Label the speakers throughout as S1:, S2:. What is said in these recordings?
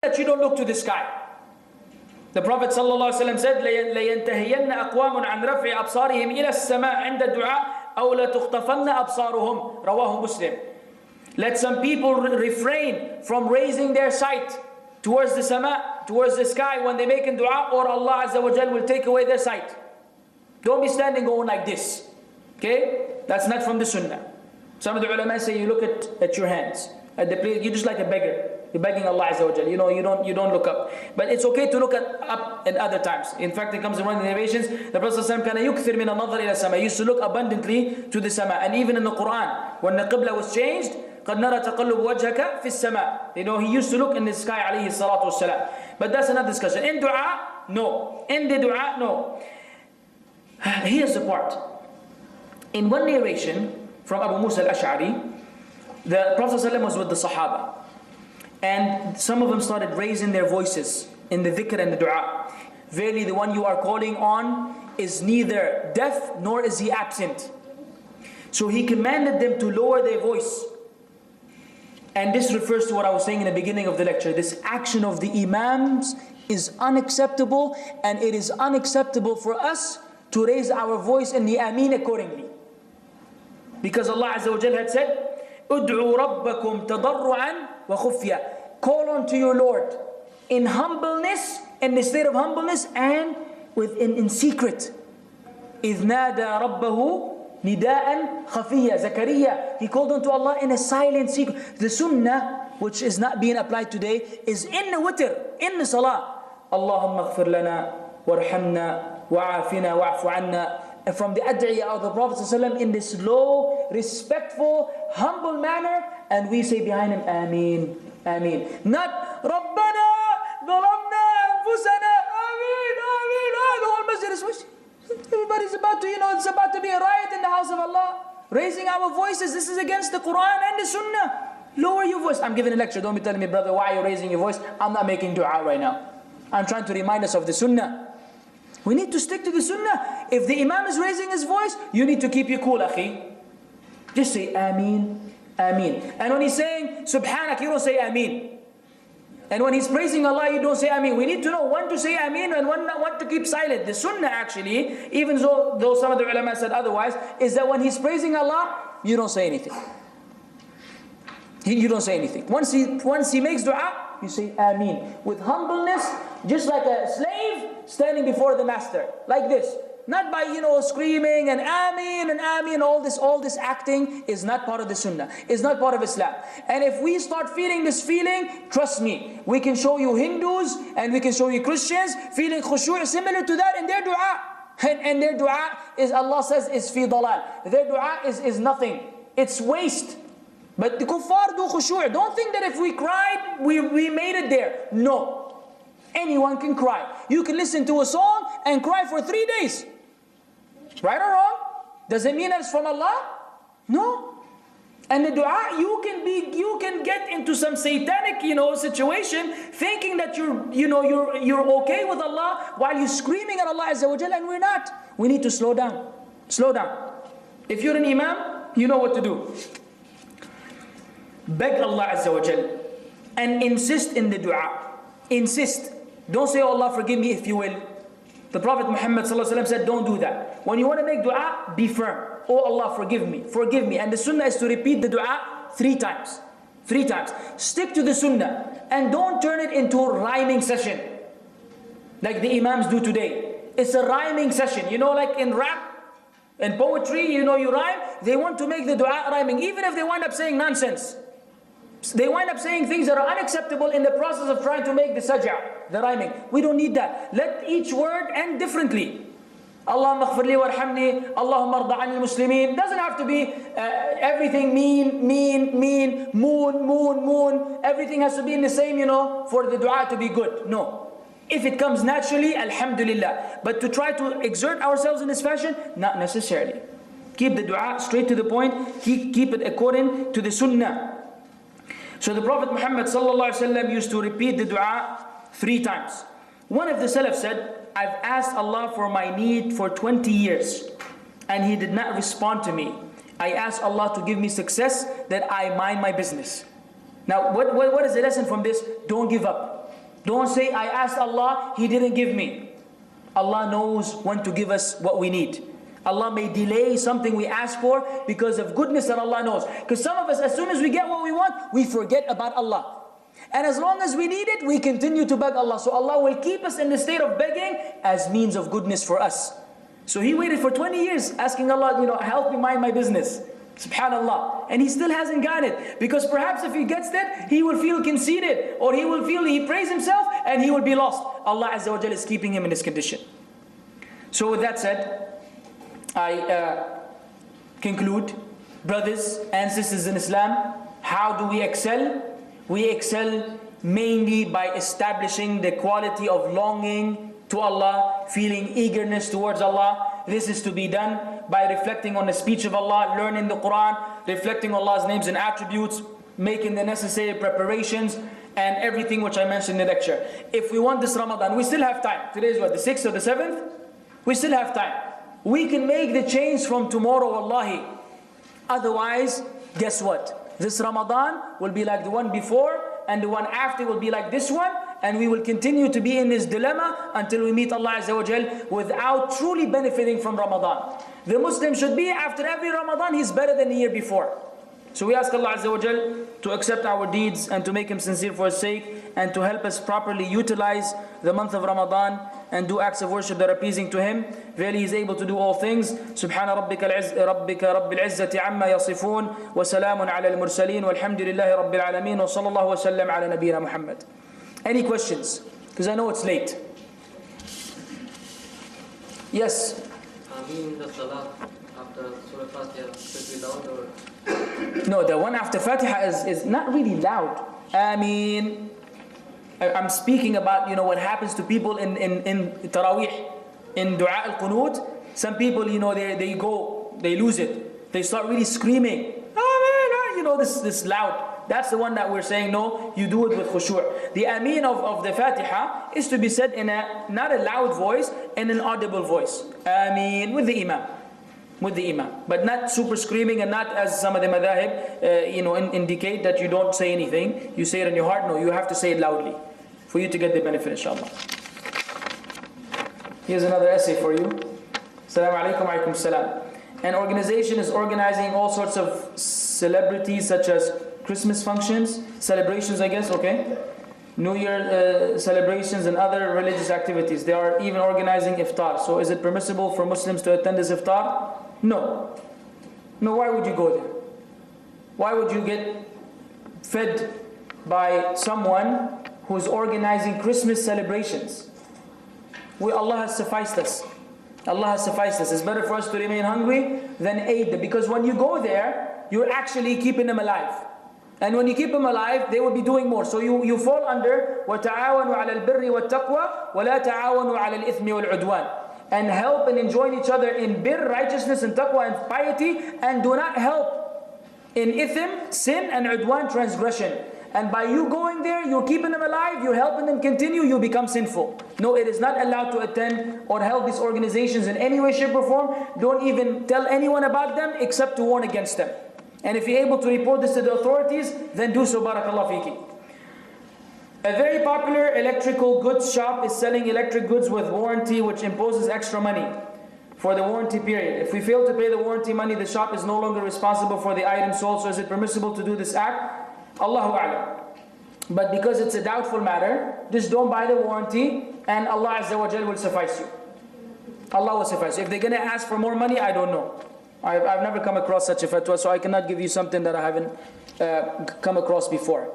S1: that you don't look to the sky. The Prophet ﷺ said, لَيَنْتَهِيَنَّ أَقْوَامٌ عَنْ رَفْعِ أَبْصَارِهِمْ إِلَى السَّمَاءِ عِنْدَ الدُّعَاءِ أَوْ لَتُخْطَفَنَّ أَبْصَارُهُمْ Rawahu Muslim. Let some people refrain from raising their sight towards the sama, towards the sky when they make a dua, or Allah Azza wa Jal will take away their sight. Don't be standing going like this. Okay? That's not from the sunnah. Some of the ulama say you look at your hands. At the place, you're just like a beggar. You're begging Allah Azza wa Jal. You don't look up. But it's okay to look up at other times. In fact, it comes in one of the narrations, the Prophet ﷺ كان يكثر من النظر إلى السماء. He used to look abundantly to the sama. And even in the Qur'an, when the Qibla was changed, قَدْ نَرَى تَقَلُّبُ وَجْهَكَ فِي السَّمَاءِ. He used to look in the sky, alayhi salatu wassalam. But that's another discussion. In dua, no. In the dua, no. Here's the part. In one narration from Abu Musa al-Ash'ari, the Prophet ﷺ was with the Sahaba. And some of them started raising their voices in the dhikr and the dua. Verily the one you are calling on is neither deaf nor is he absent. So he commanded them to lower their voice. And this refers to what I was saying in the beginning of the lecture. This action of the imams is unacceptable, and it is unacceptable for us to raise our voice in the ameen accordingly. Because Allah Azza wa Jalla had said, "Ud'u rabbakum tadarru'an wa khufya." Call on to your Lord in humbleness, in the state of humbleness, and in secret. إِذْ نَادَى رَبَّهُ Nida'an khafiyya. Zakaria, he called unto Allah in a silent secret. The sunnah, which is not being applied today, is in the witr, in the salah. Allahumma ghfir lana warhamna wa'afina wa'afu anna. And from the ad'iyah of the Prophet ﷺ in this low, respectful, humble manner, and we say behind him, Ameen, Ameen. Not Rabbana dhalamna anfusana, Ameen, Ameen. The whole masjid is wishing. Everybody's about to, it's about to be a riot in the house of Allah. Raising our voices, this is against the Qur'an and the Sunnah. Lower your voice. I'm giving a lecture, don't be telling me, brother, why are you raising your voice? I'm not making dua right now. I'm trying to remind us of the Sunnah. We need to stick to the Sunnah. If the Imam is raising his voice, you need to keep your cool, akhi. Just say Ameen, Ameen. And when he's saying Subhanak, you don't say Ameen. And when he's praising Allah, you don't say Ameen. We need to know when to say Ameen and when to keep silent. The sunnah actually, even though some of the ulama said otherwise, is that when he's praising Allah, you don't say anything. You don't say anything. Once he makes dua, you say Ameen. With humbleness, just like a slave standing before the master. Like this. Not by, screaming and Ameen, all this acting is not part of the Sunnah. It's not part of Islam. And if we start feeling this feeling, trust me, we can show you Hindus and we can show you Christians feeling khushu' similar to that in their dua. And their dua is, Allah says, is fi dalal. Their dua is nothing. It's waste. But the kuffar do khushu'. Don't think that if we cried, we made it there. No. Anyone can cry. You can listen to a song and cry for 3 days. Right or wrong? Does it mean it's from Allah? No. And the dua, you can get into some satanic, situation, thinking that you're okay with Allah while you're screaming at Allah Azza wa Jalla, and we're not. We need to slow down. Slow down. If you're an imam, you know what to do. Beg Allah Azza wa Jalla and insist in the dua. Insist. Don't say, oh Allah forgive me, if you will. The Prophet Muhammad ﷺ said, don't do that. When you want to make dua, be firm. Oh Allah, forgive me, forgive me. And the sunnah is to repeat the dua 3 times. 3 times. Stick to the sunnah. And don't turn it into a rhyming session. Like the imams do today. It's a rhyming session. Like in rap, in poetry, you rhyme. They want to make the dua rhyming. Even if they wind up saying nonsense. They wind up saying things that are unacceptable in the process of trying to make the saj'a, the rhyming. We don't need that. Let each word end differently. Allahumma ghfir li warhamni, Allahumma arda 'anil muslimin. Doesn't have to be everything mean, moon. Everything has to be in the same, for the dua to be good. No. If it comes naturally, alhamdulillah. But to try to exert ourselves in this fashion, not necessarily. Keep the dua straight to the point. Keep it according to the sunnah. So the Prophet Muhammad ﷺ used to repeat the dua 3 times. One of the Salaf said, I've asked Allah for my need for 20 years and He did not respond to me. I asked Allah to give me success that I mind my business. Now what is the lesson from this? Don't give up. Don't say, I asked Allah, He didn't give me. Allah knows when to give us what we need. Allah may delay something we ask for because of goodness that Allah knows. Because some of us, as soon as we get what we want, we forget about Allah. And as long as we need it, we continue to beg Allah. So Allah will keep us in the state of begging as means of goodness for us. So he waited for 20 years asking Allah, help me mind my business. Subhanallah. And he still hasn't got it. Because perhaps if he gets that, he will feel conceited. Or he will feel he praised himself and he will be lost. Allah Azza wa Jalla is keeping him in this condition. So with that said, I conclude, brothers and sisters in Islam, how do we excel? We excel mainly by establishing the quality of longing to Allah, feeling eagerness towards Allah. This is to be done by reflecting on the speech of Allah, learning the Qur'an, reflecting on Allah's names and attributes, making the necessary preparations, and everything which I mentioned in the lecture. If we want this Ramadan, we still have time. Today is what, the 6th or the 7th? We still have time. We can make the change from tomorrow, wallahi. Otherwise, guess what? This Ramadan will be like the one before, and the one after will be like this one, and we will continue to be in this dilemma until we meet Allah Azza wa Jal without truly benefiting from Ramadan. The Muslim should be, after every Ramadan, he's better than the year before. So we ask Allah Azza wa Jal to accept our deeds and to make Him sincere for His sake, and to help us properly utilize the month of Ramadan and do acts of worship that are pleasing to Him. Verily He is able to do all things. Subhana rabbika rabbil izzati amma yasifun, wa salamun ala al-mursaleen, walhamdulillahi rabbil alameen, wa sallallahu wa sallam ala nabiyyina Muhammad. Any questions? Because I know it's late. Yes?
S2: The salah after Surah Fatiha should be loud or?
S1: No, the one after Fatiha is not really loud. I'm speaking about what happens to people in Taraweeh, in Dua al-Qunut. Some people, they lose it. They start really screaming. Amen, this loud. That's the one that we're saying, no, you do it with khushu'. The Ameen of the Fatiha is to be said in not a loud voice, in an audible voice. Ameen, with the Imam. With the Imam. But not super screaming, and not as some of the madhahib indicate that you don't say anything. You say it in your heart. No, you have to say it loudly for you to get the benefit, inshallah. Here's another essay for you. Assalamu alaikum wa alaikum salam. An organization is organizing all sorts of celebrities, such as Christmas functions, celebrations, I guess, okay? New Year celebrations and other religious activities. They are even organizing iftar. So is it permissible for Muslims to attend this iftar? No. No, why would you go there? Why would you get fed by someone who's organizing Christmas celebrations? Allah has sufficed us. Allah has sufficed us. It's better for us to remain hungry than aid them. Because when you go there, you're actually keeping them alive. And when you keep them alive, they will be doing more. So you fall under وَتَعَاوَنُوا عَلَى الْبِرِّ وَالتَّقْوَى وَلَا تَعَاوَنُوا عَلَى الْإِثْمِ وَالْعُدْوَانِ. And help and enjoin each other in birr, righteousness, and taqwa and piety, and do not help in ithim, sin, and udwan, transgression. And by you going there, you're keeping them alive, you're helping them continue, you become sinful. No, it is not allowed to attend or help these organizations in any way, shape, or form. Don't even tell anyone about them except to warn against them. And if you're able to report this to the authorities, then do so, barakallah fiki. A very popular electrical goods shop is selling electric goods with warranty, which imposes extra money for the warranty period. If we fail to pay the warranty money, the shop is no longer responsible for the item sold. So is it permissible to do this act? Allahu A'lam. But because it's a doubtful matter, just don't buy the warranty, and Allah Azza wa Jal will suffice you. Allah will suffice you. If they're going to ask for more money, I don't know. I've never come across such a fatwa, so I cannot give you something that I haven't come across before.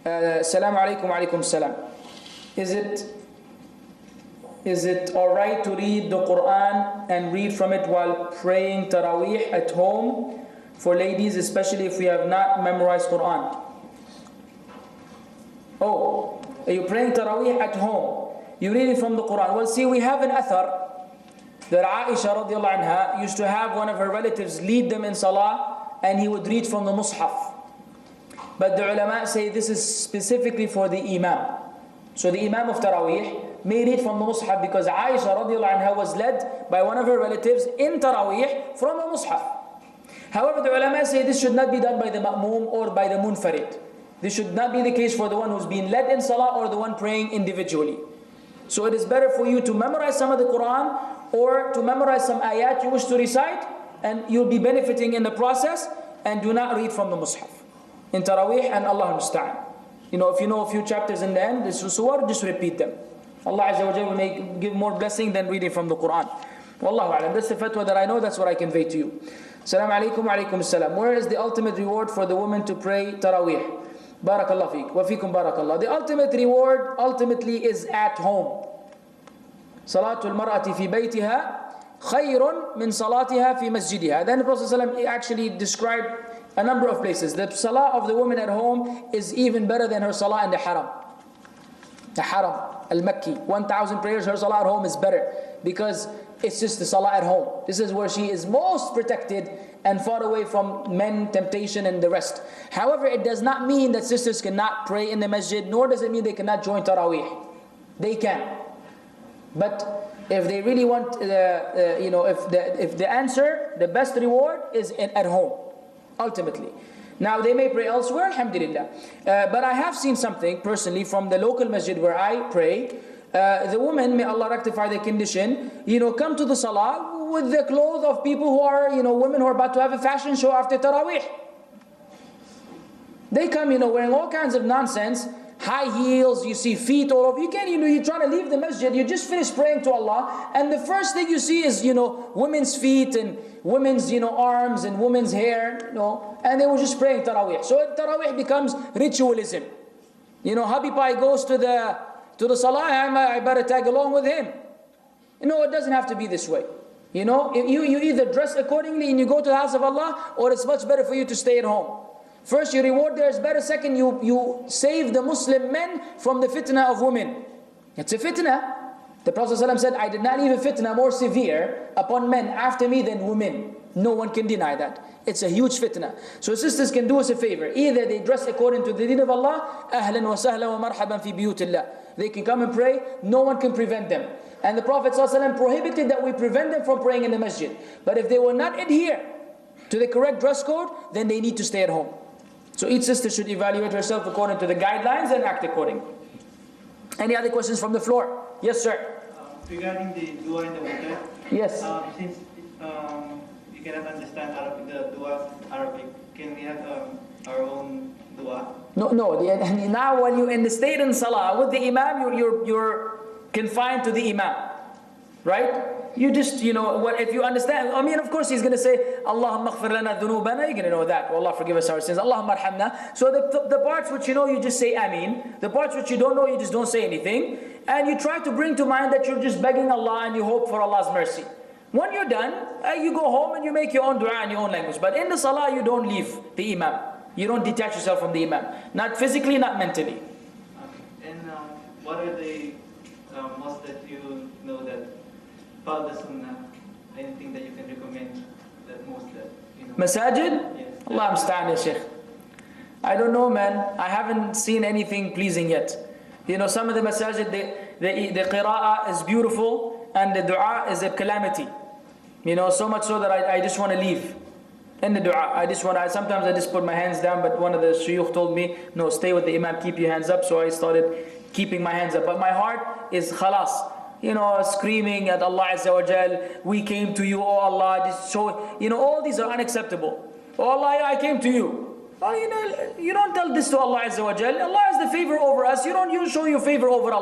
S1: Assalamu alaikum wa alaikum salam. Is it alright to read the Qur'an and read from it while praying Taraweeh at home for ladies, especially if we have not memorized Qur'an? Oh, are you praying Taraweeh at home? You read it from the Qur'an. Well, see, we have an athar that Aisha radiallahu anha used to have one of her relatives lead them in salah, and he would read from the mushaf. But the ulama say this is specifically for the imam. So the imam of Taraweeh may read from the mushaf, because Aisha radiallahu anha was led by one of her relatives in Taraweeh from the mushaf. However, the ulama say this should not be done by the ma'moom or by the munfarid. This should not be the case for the one who's being led in salah or the one praying individually. So it is better for you to memorize some of the Qur'an or to memorize some ayat you wish to recite, and you'll be benefiting in the process, and do not read from the Mus'haf in Taraweeh, and Allah musta'an. If you know a few chapters in the end, this surah, just repeat them. Allah Azza wa Jalla will give more blessing than reading from the Qur'an. Wallahu a'lam. That's the fatwa that I know, that's what I convey to you. Assalamu alaikum wa alaikum assalam. Where is the ultimate reward for the woman to pray Taraweeh? Barakallah feek. Wa feekum barakallah. The ultimate reward ultimately is at home. Salatul mar'ati fi baytiha khayrun min salatiha fi masjidiha. Then the Prophet ﷺ actually described a number of places. The salah of the woman at home is even better than her salah in the haram. The haram, al-Makki, 1,000 prayers, her salah at home is better, because it's just the salah at home. This is where she is most protected and far away from men, temptation, and the rest. However, it does not mean that sisters cannot pray in the masjid, nor does it mean they cannot join Taraweeh. They can. But if they really want, if the answer, the best reward is at home, ultimately. Now they may pray elsewhere, alhamdulillah. But I have seen something personally from the local masjid where I pray. The women, may Allah rectify their condition, come to the salah with the clothes of people who are, women who are about to have a fashion show after Taraweeh. They come, wearing all kinds of nonsense, high heels, you see feet all over. You can't, you're trying to leave the masjid, you just finished praying to Allah, and the first thing you see is, women's feet and women's, arms and women's hair, and they were just praying Taraweeh. So Taraweeh becomes ritualism. Hubby Pai goes to the salah, I better tag along with him. It doesn't have to be this way. You either dress accordingly and you go to the house of Allah, or it's much better for you to stay at home. First, your reward there is better. Second, you save the Muslim men from the fitna of women. It's a fitna. The Prophet ﷺ said, I did not leave a fitna more severe upon men after me than women. No one can deny that. It's a huge fitna. So sisters can do us a favor. Either they dress according to the deen of Allah, ahlan wa sahlan wa marhaban fi biyutillah. They can come and pray, no one can prevent them. And the Prophet ﷺ prohibited that we prevent them from praying in the masjid. But if they will not adhere to the correct dress code, then they need to stay at home. So each sister should evaluate herself according to the guidelines and act accordingly. Any other questions from the floor? Yes, sir.
S3: Regarding the dua in the water.
S1: Yes.
S3: Since you cannot understand Arabic, the dua Arabic, can we have our own dua?
S1: No. Now, when you're in the state in salah with the imam, you're confined to the imam, right? You just, if you understand, of course he's going to say, Allahumma aghfir lana dhunubana, you're going to know that. Allah forgive us our sins. Allahumma arhamna. So the parts which you know, you just say Ameen. The parts which you don't know, you just don't say anything. And you try to bring to mind that you're just begging Allah and you hope for Allah's mercy. When you're done, you go home and you make your own dua in your own language. But in the salah, you don't leave the imam. You don't detach yourself from the imam. Not physically, not mentally.
S3: And what are the mosques that you know that follow the sunnah? Anything that you can recommend that most that
S1: Masajid?
S3: Yes.
S1: Allah musta'an, ya Shaykh. I don't know, man. I haven't seen anything pleasing yet. Some of the masajid, the qira'ah is beautiful and the dua is a calamity. So much so that I just want to leave in the dua. Sometimes I just put my hands down, but one of the shuyukh told me, no, stay with the imam, keep your hands up. So I started keeping my hands up. But my heart is khalas. Screaming at Allah Azza wa Jal, we came to you, oh Allah, just show, all these are unacceptable. Oh Allah, I came to you. Oh, you don't tell this to Allah Azza wa Jal. Allah has the favor over us. You don't show your favor over Allah.